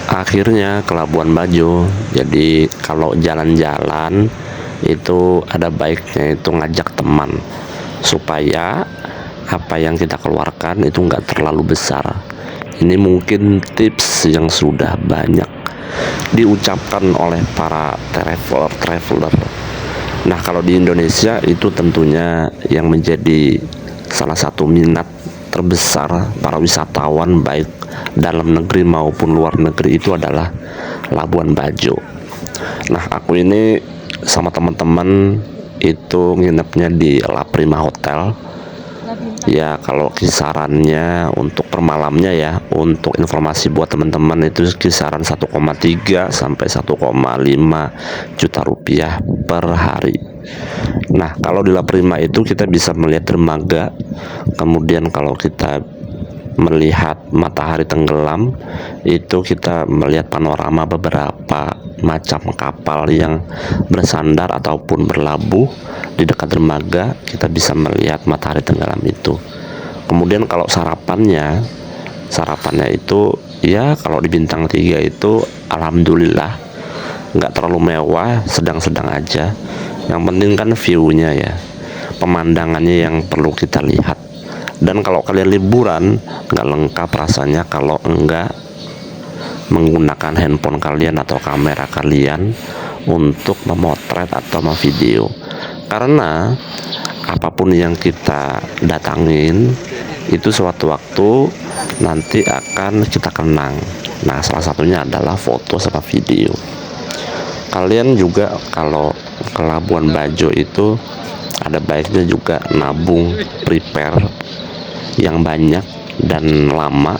Akhirnya ke Labuan Bajo. Jadi kalau jalan-jalan itu ada baiknya itu ngajak teman, supaya apa yang kita keluarkan itu nggak terlalu besar. Ini mungkin tips yang sudah banyak diucapkan oleh para traveler. Nah, kalau di Indonesia itu tentunya yang menjadi salah satu minat terbesar para wisatawan baik dalam negeri maupun luar negeri itu adalah Labuan Bajo. Nah, aku ini sama teman-teman itu nginepnya di La Prima Hotel. Ya, kalau kisarannya untuk per malamnya ya, untuk informasi buat teman-teman itu kisaran 1,3 sampai 1,5 juta rupiah per hari. Nah, kalau di La Prima itu kita bisa melihat dermaga, kemudian kalau kita melihat matahari tenggelam itu kita melihat panorama beberapa macam kapal yang bersandar ataupun berlabuh di dekat dermaga. Kita bisa melihat matahari tenggelam itu. Kemudian kalau sarapannya itu ya kalau di bintang 3 itu alhamdulillah nggak terlalu mewah, sedang-sedang aja. Yang penting kan view-nya ya, pemandangannya yang perlu kita lihat. Dan kalau kalian liburan nggak lengkap rasanya kalau enggak menggunakan handphone kalian atau kamera kalian untuk memotret atau memvideo. Karena apapun yang kita datangin itu suatu waktu nanti akan kita kenang. Nah, salah satunya adalah foto sama video. Kalian juga kalau ke Labuan Bajo itu ada baiknya juga nabung prepare yang banyak dan lama,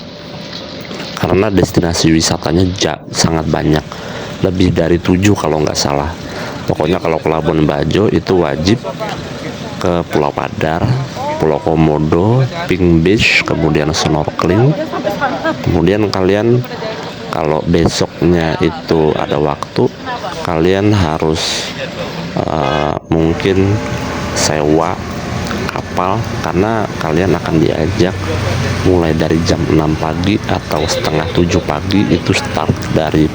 karena destinasi wisatanya sangat banyak, lebih dari 7 kalau nggak salah. Pokoknya kalau ke Labuan Bajo itu wajib ke Pulau Padar, Pulau Komodo, Pink Beach, kemudian snorkeling. Kemudian kalian kalau besoknya itu ada waktu, kalian harus mungkin sewa kapal, karena kalian akan diajak mulai dari jam 6 pagi atau setengah 7 pagi itu start dari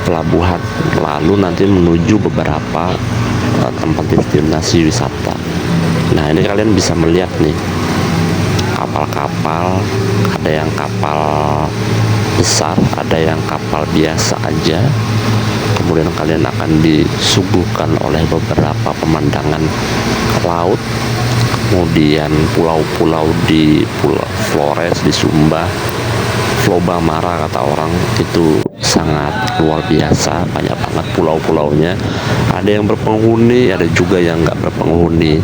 pelabuhan lalu nanti menuju beberapa tempat destinasi wisata. Nah, ini kalian bisa melihat nih kapal-kapal, ada yang kapal besar, ada yang kapal biasa aja. Kemudian kalian akan disuguhkan oleh beberapa pemandangan laut, kemudian pulau-pulau di Pulau Flores, di Sumba, Floba Mara kata orang, itu sangat luar biasa, banyak banget pulau-pulaunya. Ada yang berpenghuni, ada juga yang nggak berpenghuni,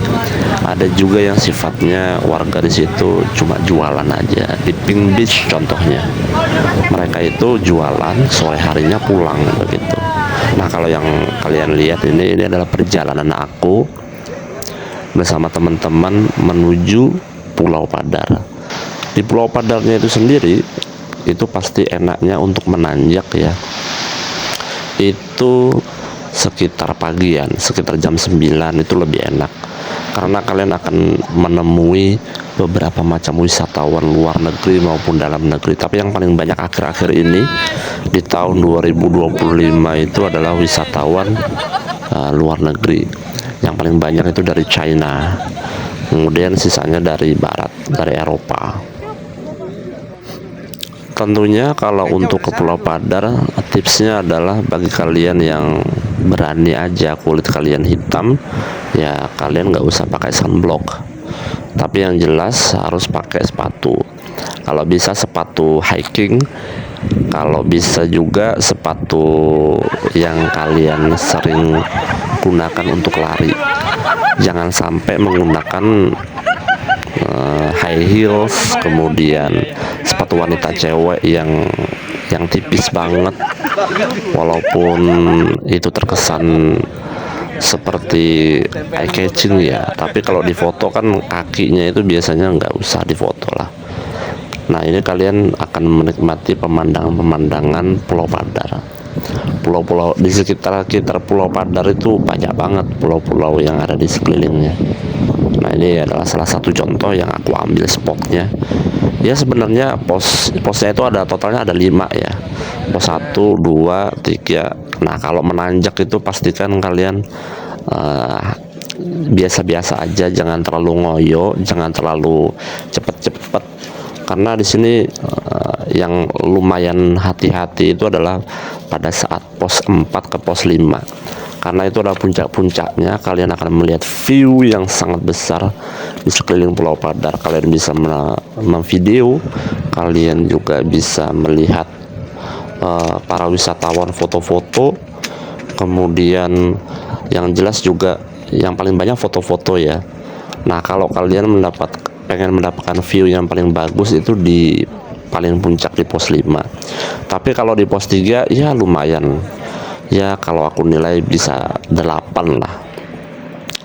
ada juga yang sifatnya warga di situ cuma jualan aja. Di Pink Beach contohnya, mereka itu jualan, sore harinya pulang begitu. Nah, kalau yang kalian lihat ini adalah perjalanan aku bersama teman-teman menuju Pulau Padar. Di Pulau Padarnya itu sendiri itu pasti enaknya untuk menanjak ya, itu sekitar pagian, sekitar jam 9 itu lebih enak, karena kalian akan menemui beberapa macam wisatawan luar negeri maupun dalam negeri. Tapi yang paling banyak akhir-akhir ini di tahun 2025 itu adalah wisatawan luar negeri. Yang paling banyak itu dari China, kemudian sisanya dari barat, dari Eropa. Tentunya kalau untuk ke Pulau Padar, tipsnya adalah bagi kalian yang berani aja kulit kalian hitam, ya kalian nggak usah pakai sunblock, tapi yang jelas harus pakai sepatu. Kalau bisa sepatu hiking, kalau bisa juga sepatu yang kalian sering gunakan untuk lari. Jangan sampai menggunakan high heels, kemudian sepatu wanita cewek yang tipis banget, walaupun itu terkesan seperti eye catching ya, tapi kalau di foto kan kakinya itu biasanya nggak usah difoto lah. Nah, ini kalian akan menikmati pemandangan Pulau Padar. Pulau-pulau di sekitar Pulau Padar itu banyak banget pulau-pulau yang ada di sekelilingnya. Nah, ini adalah salah satu contoh yang aku ambil spotnya. Ya sebenarnya posnya itu ada totalnya ada 5 ya. Pos 1, 2, 3. Nah kalau menanjak itu pastikan kalian biasa-biasa aja, jangan terlalu ngoyo, jangan terlalu cepet-cepet, karena di sini yang lumayan hati-hati itu adalah pada saat pos 4 ke pos 5, karena itu adalah puncak-puncaknya. Kalian akan melihat view yang sangat besar di sekeliling Pulau Padar. Kalian bisa memvideo, kalian juga bisa melihat para wisatawan foto-foto. Kemudian yang jelas juga yang paling banyak foto-foto ya. Nah kalau kalian pengen mendapatkan view yang paling bagus itu di paling puncak di pos 5. Tapi kalau di pos 3 ya lumayan ya, kalau aku nilai bisa 8 lah.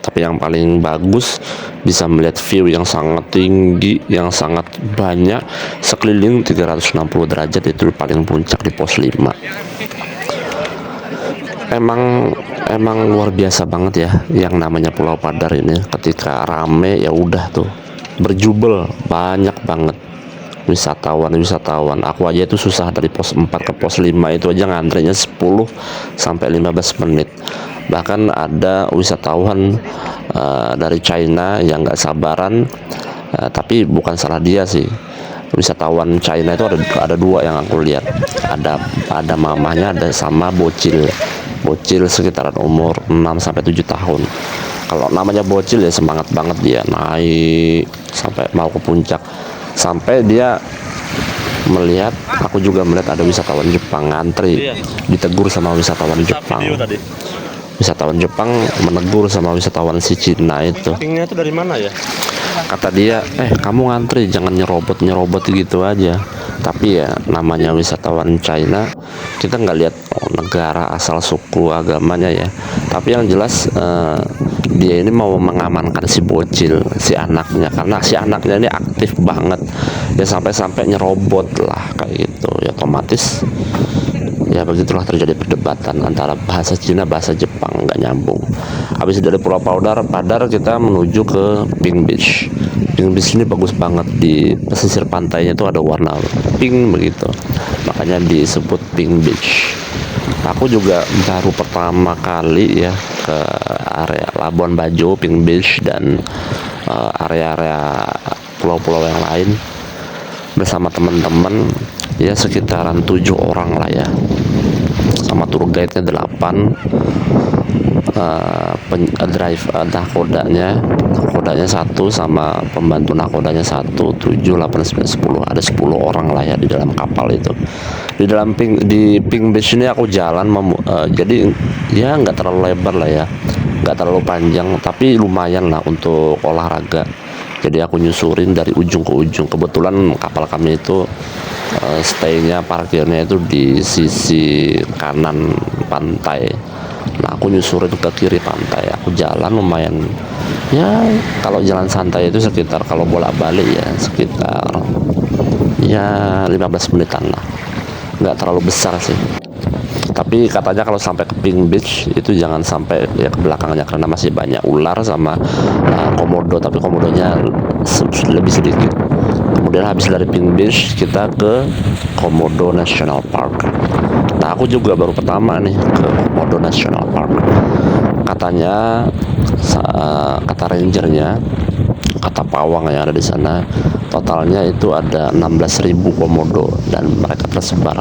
Tapi yang paling bagus bisa melihat view yang sangat tinggi, yang sangat banyak, sekeliling 360 derajat, itu paling puncak di pos 5. Emang luar biasa banget ya yang namanya Pulau Padar ini. Ketika rame ya udah tuh berjubel, banyak banget wisatawan. Aku aja itu susah dari pos 4 ke pos 5 itu aja ngantrinya 10 sampai 15 menit. Bahkan ada wisatawan dari China yang nggak sabaran, tapi bukan salah dia sih. Wisatawan China itu ada 2 yang aku lihat, ada mamanya, ada sama bocil sekitaran umur 6 sampai 7 tahun. Kalau namanya bocil ya semangat banget, dia naik sampai mau ke puncak, sampai dia melihat, aku juga melihat ada wisatawan Jepang ngantri, ditegur sama wisatawan Jepang. Wisatawan Jepang menegur sama wisatawan si Cina itu. Itu dari mana ya? Kata dia, kamu ngantri jangan nyerobot gitu aja. Tapi ya namanya wisatawan China, kita nggak lihat negara, asal, suku, agamanya ya. Tapi yang jelas dia ini mau mengamankan si bocil, si anaknya, karena si anaknya ini aktif banget ya, sampai nyerobot lah kayak gitu ya. Otomatis ya begitulah terjadi perdebatan antara bahasa Cina, bahasa Jepang, nggak nyambung. Habis dari Pulau Padar kita menuju ke Pink Beach. Pink Beach ini bagus banget, di pesisir pantainya itu ada warna pink begitu, makanya disebut Pink Beach. Aku juga baru pertama kali ya ke area Labuan Bajo, Pink Beach, dan area-area pulau-pulau yang lain bersama teman-teman ya, sekitaran 7 orang lah ya, sama tour guide-nya 8, nakodanya 1, sama pembantu nakodanya 1, 7, 8, 9, 10, ada 10 orang lah ya di dalam kapal itu. Di dalam di Pink Beach ini aku jalan jadi ya nggak terlalu lebar lah ya, nggak terlalu panjang, tapi lumayan lah untuk olahraga. Jadi aku nyusurin dari ujung ke ujung. Kebetulan kapal kami itu stay-nya, parkirnya itu di sisi kanan pantai. Nah aku nyusurin ke kiri pantai, aku jalan lumayan ya, kalau jalan santai itu sekitar, kalau bolak-balik ya sekitar ya 15 menitan lah, nggak terlalu besar sih. Tapi katanya kalau sampai ke Pink Beach itu jangan sampai ya ke belakangnya, karena masih banyak ular sama komodo, tapi komodonya lebih sedikit. Kemudian habis dari Pink Beach kita ke Komodo National Park. Nah aku juga baru pertama nih ke Komodo National Park. Katanya kata rangernya, kata pawang yang ada di sana, totalnya itu ada 16.000 komodo, dan mereka tersebar,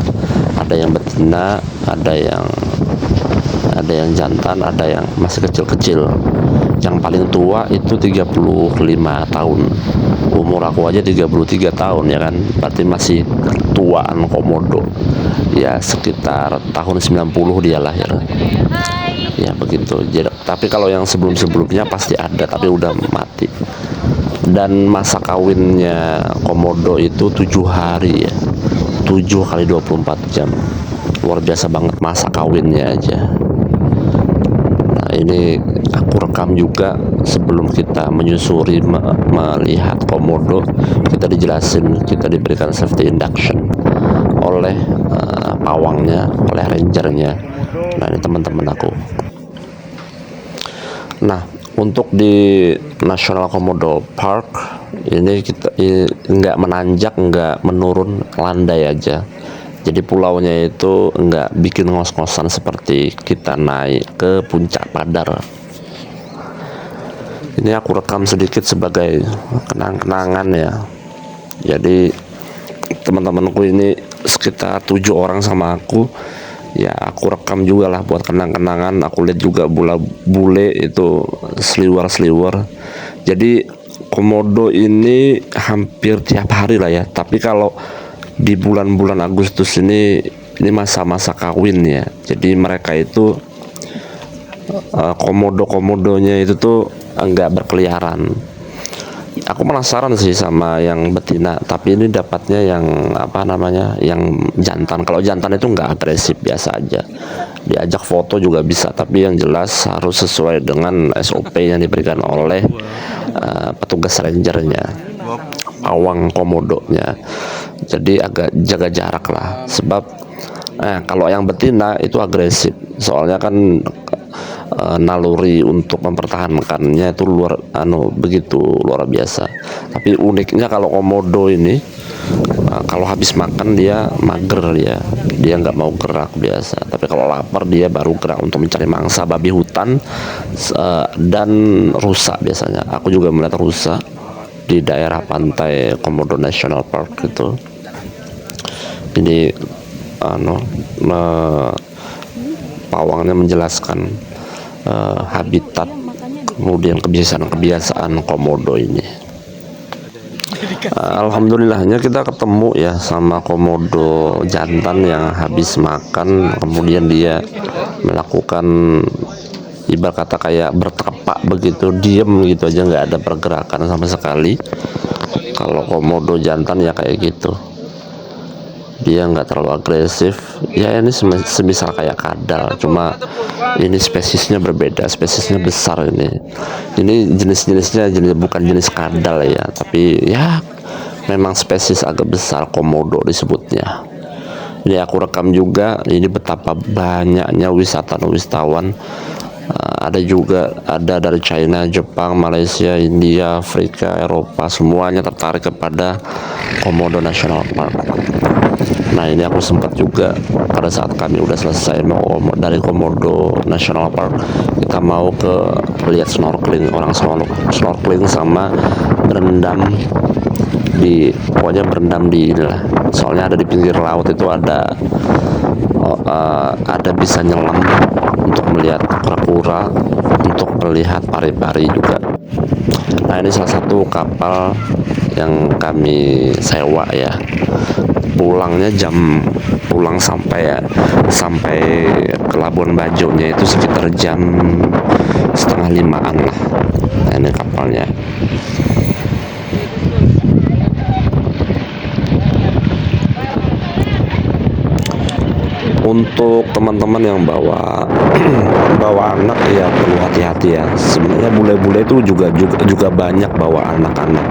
ada yang betina, ada yang jantan, ada yang masih kecil-kecil. Yang paling tua itu 35 tahun. Umur aku aja 33 tahun ya kan, berarti masih tuaan komodo ya, sekitar tahun 90 dia lahir ya begitu. Jadi, tapi kalau yang sebelumnya pasti ada, tapi udah mati. Dan masa kawinnya komodo itu 7 hari ya, 7 kali 24 jam. Luar biasa banget masa kawinnya aja. Nah ini aku rekam juga sebelum kita menyusuri melihat komodo. Kita dijelasin, kita diberikan safety induction oleh pawangnya, oleh rangernya. Nah ini teman-teman aku. Nah Untuk di National Komodo Park ini kita nggak menanjak, nggak menurun, landai aja. Jadi pulaunya itu nggak bikin ngos-ngosan seperti kita naik ke puncak Padar. Ini aku rekam sedikit sebagai kenang-kenangan ya. Jadi teman-temanku ini sekitar 7 orang sama aku ya, aku rekam juga lah buat kenang-kenangan. Aku lihat juga bule itu seliwer. Jadi komodo ini hampir tiap hari lah ya, tapi kalau di bulan-bulan Agustus ini masa-masa kawin ya. Jadi mereka itu komodonya itu tuh enggak berkeliaran. Aku penasaran sih sama yang betina, tapi ini dapatnya yang apa namanya, yang jantan. Kalau jantan itu nggak agresif, biasa aja, diajak foto juga bisa, tapi yang jelas harus sesuai dengan SOP yang diberikan oleh petugas rangernya, pawang komodonya. Jadi agak jaga jarak lah, sebab kalau yang betina itu agresif, soalnya kan naluri untuk mempertahankannya itu begitu luar biasa. Tapi uniknya kalau komodo ini kalau habis makan dia mager, dia nggak mau gerak biasa, tapi kalau lapar dia baru gerak untuk mencari mangsa, babi hutan dan rusa biasanya. Aku juga melihat rusa di daerah pantai Komodo National Park itu. Ini pawangnya menjelaskan habitat, kemudian kebiasaan komodo ini. Alhamdulillahnya kita ketemu ya sama komodo jantan yang habis makan, kemudian dia melakukan ibarat kata kayak bertapak begitu, diem gitu aja, nggak ada pergerakan sama sekali. Kalau komodo jantan ya kayak gitu, dia nggak terlalu agresif ya. Ini semisal kayak kadal, cuma ini spesiesnya berbeda, spesiesnya besar. Ini jenisnya bukan jenis kadal ya, tapi ya memang spesies agak besar, komodo disebutnya. Ini aku rekam juga, ini betapa banyaknya wisatawan. Ada dari China, Jepang, Malaysia, India, Afrika, Eropa, semuanya tertarik kepada Komodo National Park. Nah ini aku sempat juga pada saat kami udah selesai mau dari Komodo National Park, kita mau ke lihat snorkeling, orang snorkeling sama berendam pokoknya berendam di inilah, soalnya ada di pinggir laut itu ada bisa nyelam untuk melihat kura-kura, untuk melihat pari-pari juga. Nah ini salah satu kapal yang kami sewa ya. Pulang sampai ke Labuan Bajo-nya itu sekitar jam 4:30-an lah. Nah ini kapalnya. Untuk teman-teman yang bawa anak ya perlu hati-hati ya. Sebenarnya bule-bule itu juga banyak bawa anak-anak,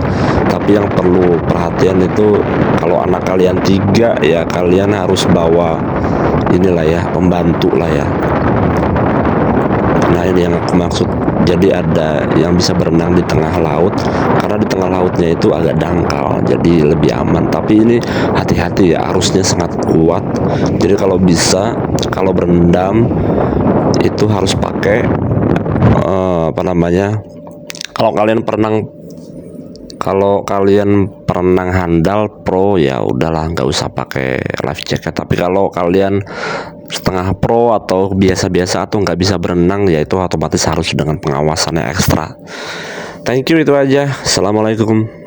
tapi yang perlu perhatian itu kalau anak kalian 3 ya kalian harus bawa inilah ya, pembantu lah ya. Nah ini yang aku maksud. Jadi ada yang bisa berenang di tengah laut, karena di tengah lautnya itu agak dangkal, jadi lebih aman. Tapi ini hati-hati ya, arusnya sangat kuat. Jadi kalau bisa, kalau berendam itu harus pakai kalau kalian perenang handal pro ya udahlah, nggak usah pakai life jacket. Tapi kalau kalian setengah pro atau biasa-biasa atau nggak bisa berenang ya itu otomatis harus dengan pengawasan yang ekstra. Thank you, itu aja. Assalamualaikum.